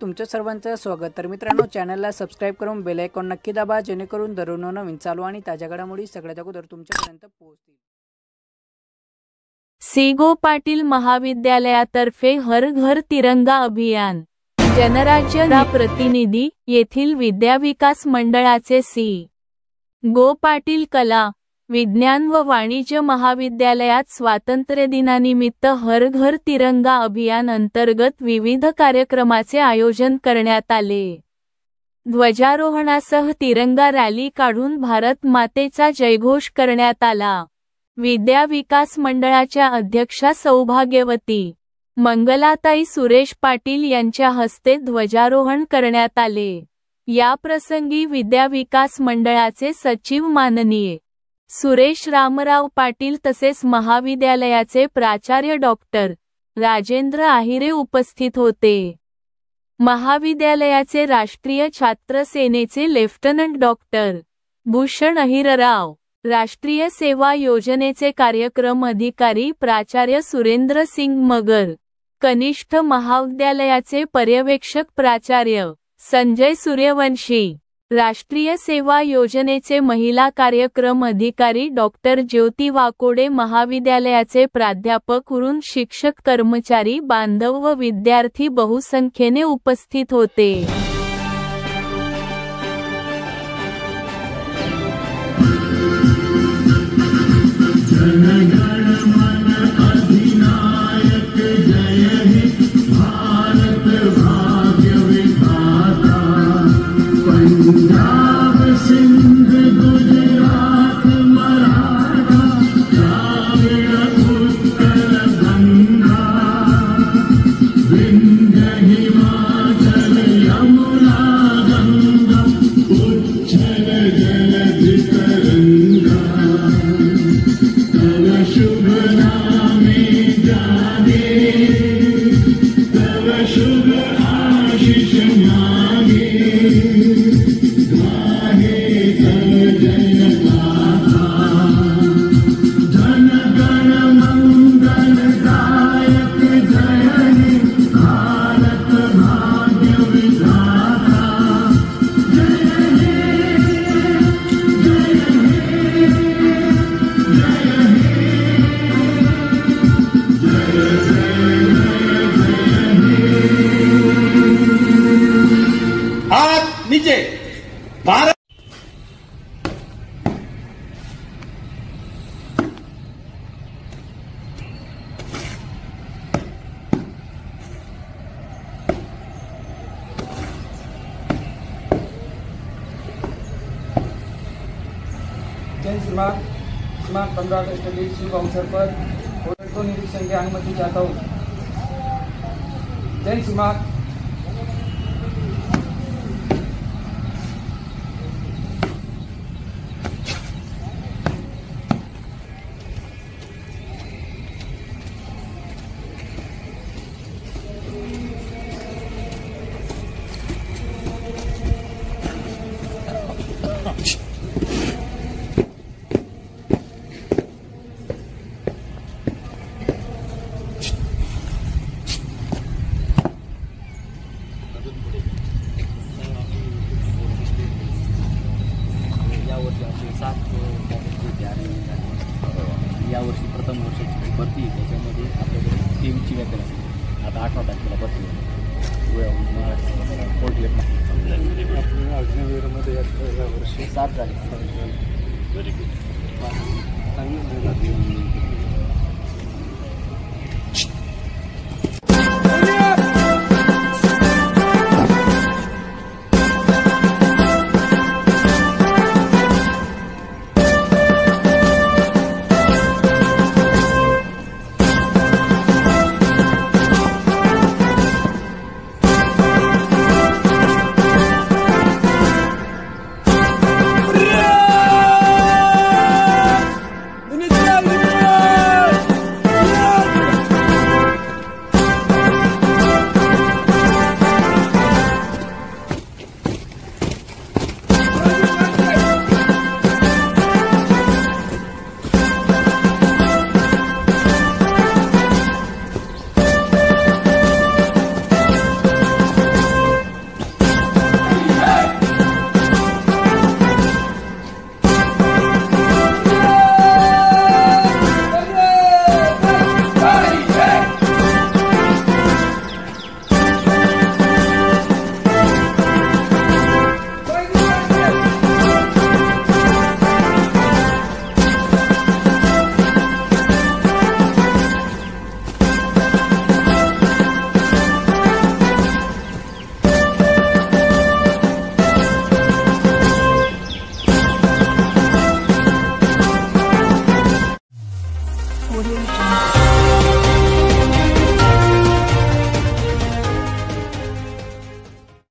तुमच्या सर्वांचं स्वागत। तर मित्रांनो, चॅनलला सबस्क्राइब करून बेल आयकॉन नक्की दाबा, जेणेकरून दररोज नवीन चालू आणि ताज्या घडामोडी सगळ्यात अगोदर तुमच्यापर्यंत पोहोचतील। सी.गो. पाटील महाविद्यालयातर्फे हर घर तिरंगा अभियान। जनराज्य प्रतिनिधी येथील विद्याविकास मंडळाचे सी.गो. पाटील कला, विज्ञान व वाणिज्य महाविद्यालयात स्वातंत्र्यदिनानिमित्त हर घर तिरंगा अभियान अंतर्गत विविध कार्यक्रमाचे आयोजन करण्यात आले। ध्वजारोहणासह तिरंगा रॅली काढून भारत मातेचा जयघोष करण्यात आला। विद्या विकास मंडळाच्या अध्यक्षा सौभाग्यवती मंगलाताई सुरेश पाटील यांच्या हस्ते ध्वजारोहण करण्यात आले। या प्रसंगी विद्या विकास मंडळाचे सचिव माननीय सुरेश रामराव पाटील तसेच महाविद्यालयाचे प्राचार्य डॉक्टर राजेंद्र आहिरे उपस्थित होते। महाविद्यालयाचे राष्ट्रीय छात्र सेनेचे लेफ्टनंट डॉक्टर भूषण अहिरराव, राष्ट्रीय सेवा योजनेचे कार्यक्रम अधिकारी प्राचार्य सुरेंद्र सिंग मगर, कनिष्ठ महाविद्यालयाचे पर्यवेक्षक प्राचार्य संजय सूर्यवंशी, राष्ट्रीय सेवा योजनेचे महिला कार्यक्रम अधिकारी डॉक्टर ज्योती वाकोडे, महाविद्यालयाचे प्राध्यापक वरून शिक्षक कर्मचारी बांधव व विद्यार्थी बहुसंख्येने उपस्थित होते। नीचे भारत जय श्रीमान 15 अगस्त के शुभ अवसर पर फोटो निरीक्षण की अनुमति चाहता हूँ। जय श्रीमान। यावर्षी प्रथम वर्षाची भरती त्याच्यामध्ये आपल्याकडे टीमची व्याख्या असते। आता 8 तारखेला भरती अग्निवीरमध्ये यावर्षी 7 झाले। Very good.